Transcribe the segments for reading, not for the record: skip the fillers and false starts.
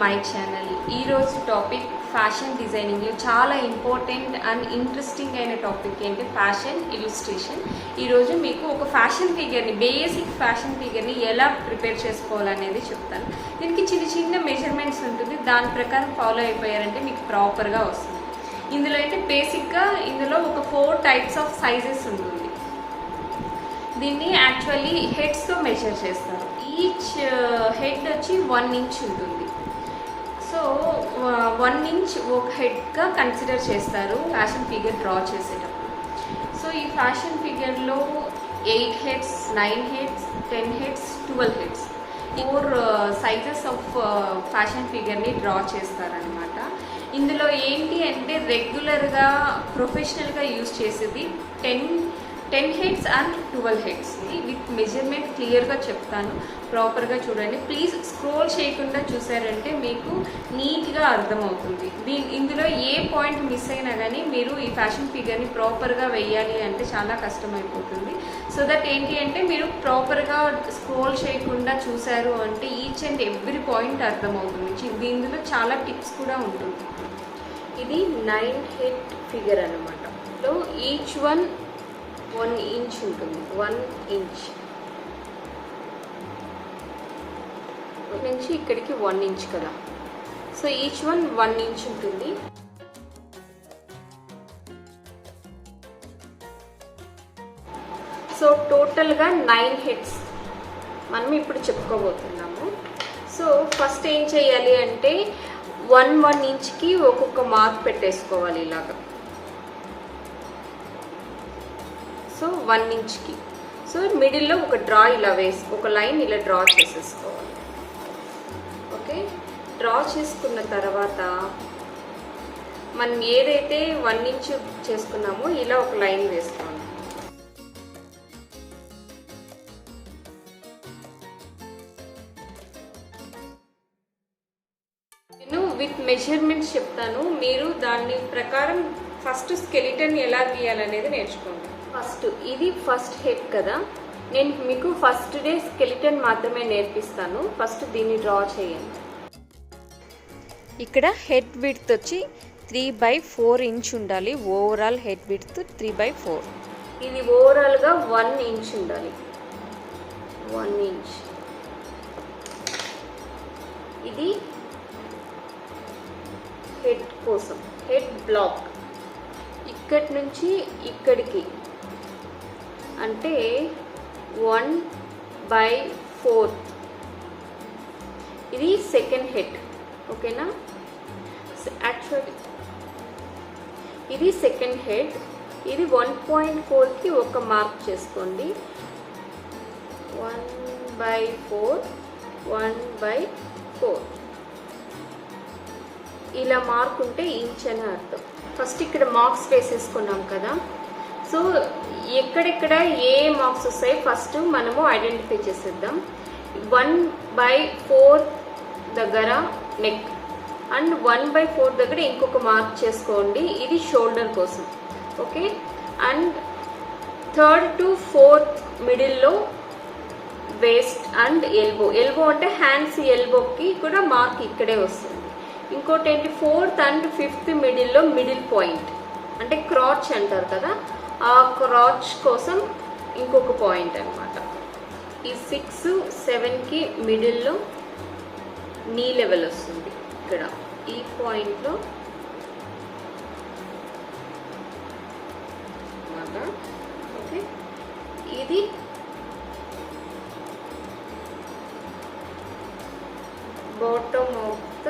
My channel. ఈరోజు topic fashion డిజైనింగ్లో చాలా important and interesting అయిన టాపిక్ ఏంటి ఫ్యాషన్ ఇల్లుస్ట్రేషన్. ఈరోజు మీకు ఒక ఫ్యాషన్ ఫిగర్ని, బేసిక్ ఫ్యాషన్ ఫిగర్ని ఎలా ప్రిపేర్ చేసుకోవాలనేది చెప్తాను. దీనికి చిన్న చిన్న మెజర్మెంట్స్ ఉంటుంది, దాని ప్రకారం ఫాలో అయిపోయారంటే మీకు ప్రాపర్గా వస్తుంది. ఇందులో అయితే బేసిక్గా ఇందులో ఒక 4 టైప్స్ ఆఫ్ సైజెస్ ఉంటుంది. దీన్ని యాక్చువల్లీ హెడ్స్తో మెజర్ చేస్తారు. ఈచ్ హెడ్ వచ్చి 1 ఇంచ్ ఉంటుంది. సో 1 ఇంచ్ ఒక హెడ్గా కన్సిడర్ చేస్తారు ఫ్యాషన్ ఫిగర్ డ్రా చేసేటప్పుడు. సో ఈ ఫ్యాషన్ ఫిగర్లో 8 heads, 9 heads, 10 heads, 12 heads 4 sizes of fashion ఫిగర్ని డ్రా చేస్తారనమాట. ఇందులో ఏంటి అంటే రెగ్యులర్గా ప్రొఫెషనల్గా యూజ్ చేసేది 10 heads and 12 heads. With measurement క్లియర్గా చెప్తాను, ప్రాపర్గా చూడండి. ప్లీజ్ స్క్రోల్ చేయకుండా చూసారంటే మీకు నీట్గా అర్థమవుతుంది. ఇందులో ఏ పాయింట్ మిస్ అయినా కానీ మీరు ఈ ఫ్యాషన్ ఫిగర్ని ప్రాపర్గా వేయాలి అంటే చాలా కష్టమైపోతుంది. సో దట్ ఏంటి అంటే మీరు ప్రాపర్గా స్క్రోల్ చేయకుండా చూసారు అంటే ఈచ్ అండ్ ఎవ్రీ పాయింట్ అర్థమవుతుంది. ఇందులో చాలా టిప్స్ కూడా ఉంటుంది. ఇది 9 హెడ్ ఫిగర్ అనమాట. సో ఈచ్ 1 ఇంచ్ ఉంటుంది. 1 ఇంచ్ నుంచి ఇక్కడికి 1 ఇంచ్ కదా. సో ఈచ్ 1 ఇంచ్ ఉంటుంది. సో టోటల్గా 9 హెడ్స్ మనం ఇప్పుడు చెప్పుకోబోతున్నాము. సో ఫస్ట్ ఏం చేయాలి అంటే 1 ఇంచ్కి ఒక్కొక్క మార్క్ పెట్టేసుకోవాలి ఇలాగా. సో 1 ఇంచ్కి సో మిడిల్లో ఒక డ్రా ఇలా ఒక లైన్ ఇలా డ్రా చేసేసుకోవాలి. ఓకే, డ్రా చేసుకున్న తర్వాత మనం ఏదైతే 1 ఇంచ్ చేసుకున్నామో ఇలా ఒక లైన్ వేసుకోవాలి. నేను విత్ మెజర్మెంట్స్ చెప్తాను, మీరు దాని ప్రకారం ఫస్ట్ స్కెలిటన్ ఎలా గీయాలనేది నేర్చుకోండి. ఇది ఫస్ట్ హెడ్ కదా, నేను మీకు ఫస్ట్ డే స్కెలిటన్ మాత్రమే నేర్పిస్తాను. ఫస్ట్ దీన్ని డ్రా చేయండి. ఇక్కడ హెడ్ విడ్త్ వచ్చి 3/4 ఇంచ్ ఉండాలి. Overall head width 3/4. ఇది ఓవరాల్గా 1 ఇంచ్ ఉండాలి. 1 ఇంచ్. ఇది హెడ్ కోసం హెడ్ బ్లాక్. ఇక్కడి నుంచి ఇక్కడికి అంటే 1/4. ఇది సెకండ్ హెడ్. ఓకేనా, యాక్చువల్లీ ఇది సెకండ్ హెడ్. ఇది 1.4కి ఒక మార్క్ చేసుకోండి. 1/4 1/4 ఇలా మార్క్ ఉంటే ఇంచ్ అని అర్థం. ఫస్ట్ ఇక్కడ మార్క్స్ వేసేసుకున్నాం కదా. సో ఎక్కడెక్కడ ఏ మార్క్స్ వస్తాయో ఫస్ట్ మనము ఐడెంటిఫై చేసేద్దాం. 1/4 దగ్గర నెక్ అండ్ 1/4 దగ్గర ఇంకొక మార్క్ చేసుకోండి. ఇది షోల్డర్ కోసం. Okay, and 3rd to 4th మిడిల్లో వేస్ట్ అండ్ ఎల్బో అంటే హ్యాండ్స్ ఎల్బోకి కూడా మార్క్ ఇక్కడే వస్తుంది. ఇంకోటి ఏంటి 4th and 5th మిడిల్లో మిడిల్ పాయింట్ అంటే క్రాచ్ అంటారు కదా, ఆ క్రాచ్ కోసం ఇంకొక పాయింట్ అనమాట. ఈ 6, 7కి మిడిల్లో నీ లెవెల్ వస్తుంది. ఇక్కడ ఈ పాయింట్లో ఓకే, ఇది బాటమ్ ఆఫ్ ద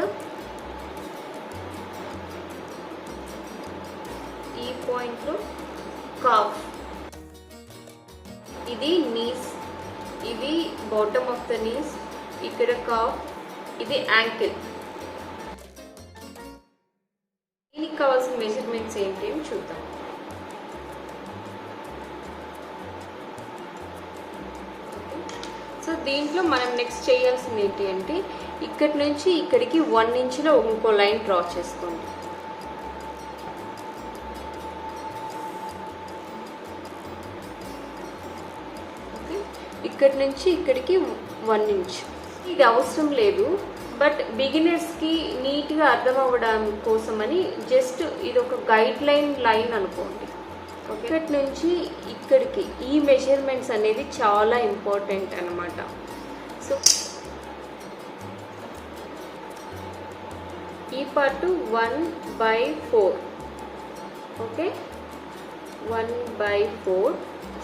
ఈ పాయింట్లో కాఫ్. ఇది నీస్, ఇది బాటమ్ ఆఫ్ ద నీస్, ఇక్కడ కాఫ్, ఇది యాంకిల్. దీనికి కావాల్సిన మెజర్మెంట్స్ ఏంటి అని చూద్దాం. సో దీంట్లో మనం నెక్స్ట్ చేయాల్సింది ఏంటి అంటే ఇక్కడి నుంచి ఇక్కడికి 1 ఇంచ్లో ఇంకో లైన్ డ్రా చేసుకోండి. ఇక్కడి నుంచి ఇక్కడికి 1 ఇంచ్. ఇది అవసరం లేదు, బట్ బిగినర్స్కి నీట్గా అర్థం అవ్వడం కోసమని జస్ట్ ఇది ఒక గైడ్ లైన్ అనుకోండి. ఓకే, ఇక్కడి నుంచి ఇక్కడికి ఈ మెజర్మెంట్స్ అనేది చాలా ఇంపార్టెంట్ అన్నమాట. సో ఈ పార్ట్ 1/4. ఓకే, 1/4.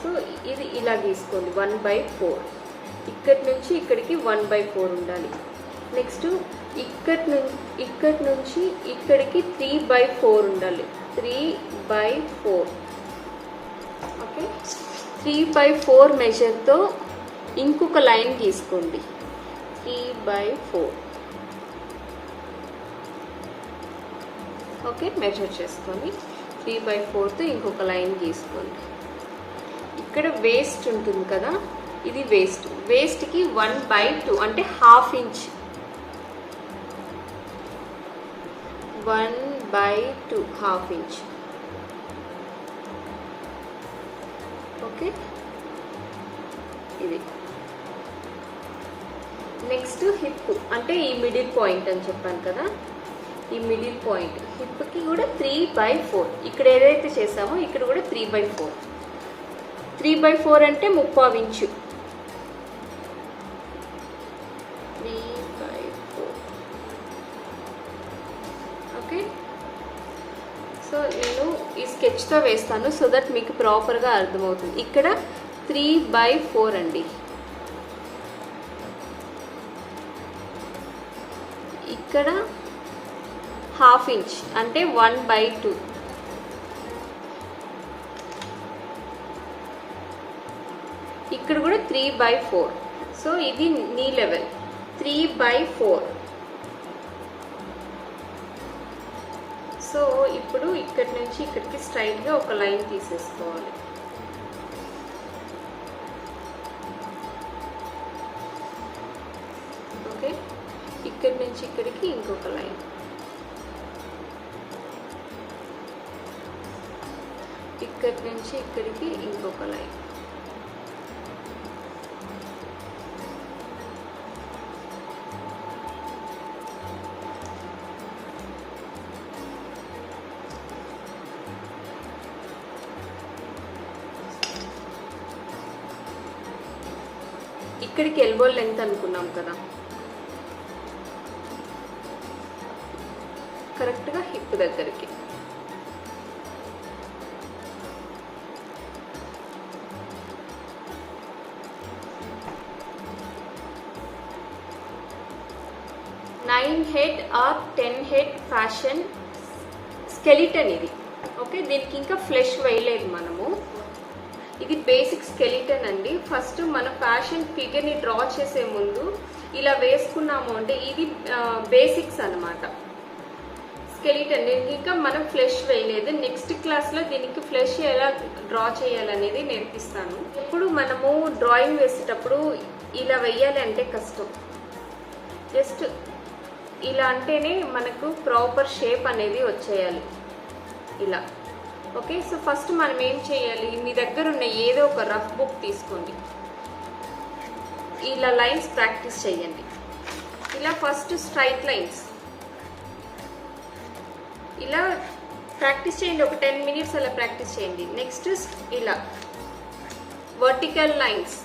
సో ఇది ఇలా తీసుకోండి, 1/4. ఇక్కడి నుంచి ఇక్కడికి 1/4 ఉండాలి. నెక్స్ట్ ఇక్కడి నుంచి ఇక్కడికి 3/4 ఉండాలి, 3/4. ఓకే, 3/4 మెజర్తో ఇంకొక లైన్ గీసుకోండి, 3/4. ఓకే, మెజర్ చేసుకొని 3/4తో ఇంకొక లైన్ గీసుకోండి. ఇక్కడ వేస్ట్ ఉంటుంది కదా, ఇది వేస్ట్కి 1/2 అంటే 1/2 ఇంచ్, 1/2 1/2 ఇంచ్. ఓకే, ఇది నెక్స్ట్ హిప్ అంటే ఈ మిడిల్ పాయింట్ అని చెప్పాను కదా, ఈ మిడిల్ పాయింట్ హిప్కి కూడా 3/4. ఇక్కడ ఏదైతే చేసామో ఇక్కడ కూడా 3/4. 3/4 అంటే 3/4 ఇంచు, 3/4. ఓకే, సో నేను ఈ స్కెచ్తో వేస్తాను సో దట్ మీకు ప్రాపర్గా అర్థమవుతుంది. ఇక్కడ 3/4 అండి, ఇక్కడ 1/2 ఇంచ్ అంటే 1/2. ఇక్కడ కూడా 3/4. సో ఇది నీ లెవెల్ 3/4. సో ఇప్పుడు ఇక్కడి నుంచి ఇక్కడికి స్ట్రైట్గా ఒక లైన్ తీసేసుకోవాలి. ఓకే, ఇక్కడి నుంచి ఇక్కడికి ఇంకొక లైన్, ఇక్కడి నుంచి ఇక్కడికి ఇంకొక లైన్. ఇక్కడికి ఎల్బో లెంగ్త్ అనుకున్నాం కదా, కరెక్ట్గా హిప్ దగ్గరికి. Nine head or 10 head fashion skeleton ఇది. ఓకే, దీనికి ఇంకా ఫ్లెష్ వేయలేదు మనము, ఇది బేసిక్ స్కెలిటన్ అండి. ఫస్ట్ మన ఫ్యాషన్ ఫిగర్ని డ్రా చేసే ముందు ఇలా వేసుకున్నాము అంటే ఇది బేసిక్స్ అన్నమాట. స్కెలిటన్ దీనికి ఇంకా మనం ఫ్లెష్ వేయలేదు. నెక్స్ట్ క్లాస్లో దీనికి ఫ్లెష్ ఎలా డ్రా చేయాలనేది నేర్పిస్తాను. ఇప్పుడు మనము డ్రాయింగ్ వేసేటప్పుడు ఇలా వేయాలి అంటే కష్టం, జస్ట్ ఇలా అంటేనే మనకు ప్రాపర్ షేప్ అనేది వచ్చేయాలి ఇలా. ఓకే, సో ఫస్ట్ మనం ఏం చేయాలి, మీ దగ్గర ఉన్న ఏదో ఒక రఫ్ బుక్ తీసుకోండి, ఇలా లైన్స్ ప్రాక్టీస్ చేయండి. ఇలా ఫస్ట్ స్ట్రైట్ లైన్స్ ఇలా ప్రాక్టీస్ చేయండి, ఒక 10 మినిట్స్ అలా ప్రాక్టీస్ చేయండి. నెక్స్ట్ ఇలా వర్టికల్ లైన్స్,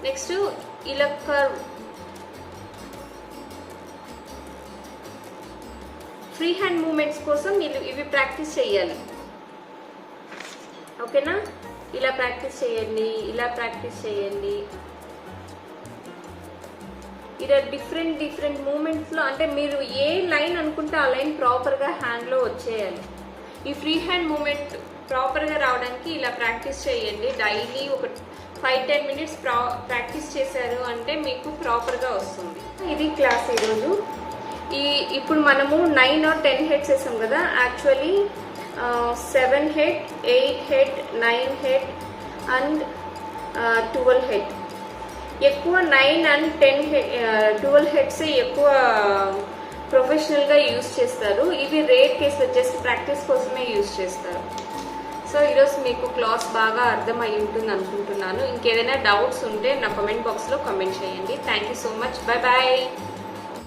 నెక్స్ట్ ఇలా కర్వ్, ఫ్రీ హ్యాండ్ మూమెంట్స్ కోసం ఇవి ప్రాక్టీస్ చేయాలి. ఓకేనా, ఇలా ప్రాక్టీస్ చేయండి, ఇలా ప్రాక్టీస్ చేయండి. ఇలా డిఫరెంట్ మూమెంట్స్లో అంటే మీరు ఏ లైన్ అనుకుంటే ఆ లైన్ ప్రాపర్గా హ్యాండ్లో వచ్చేయాలి. ఈ ఫ్రీ హ్యాండ్ మూమెంట్ ప్రాపర్గా రావడానికి ఇలా ప్రాక్టీస్ చేయండి. డైలీ ఒక 5-10 మినిట్స్ ప్రాక్టీస్ చేశారు అంటే మీకు ప్రాపర్గా వస్తుంది. ఇది క్లాస్ ఈరోజు. ఇప్పుడు మనము 9 or 10 హెడ్స్ వేసాం కదా, actually 7 head, 8 head, 9 head and 12 head. ఎక్కువ 9 and 10 12 హెడ్స్ ఎక్కువ ప్రొఫెషనల్గా యూజ్ చేస్తారు. ఇవి రేర్ కేసులో జస్ట్ ప్రాక్టీస్ కోసమే యూజ్ చేస్తారు. సో ఈరోజు మీకు క్లాస్ బాగా అర్థమై ఉంటుంది అనుకుంటున్నాను. ఇంకేదైనా డౌట్స్ ఉంటే నా కామెంట్ బాక్స్లో కామెంట్ చేయండి. Thank you so much. Bye bye.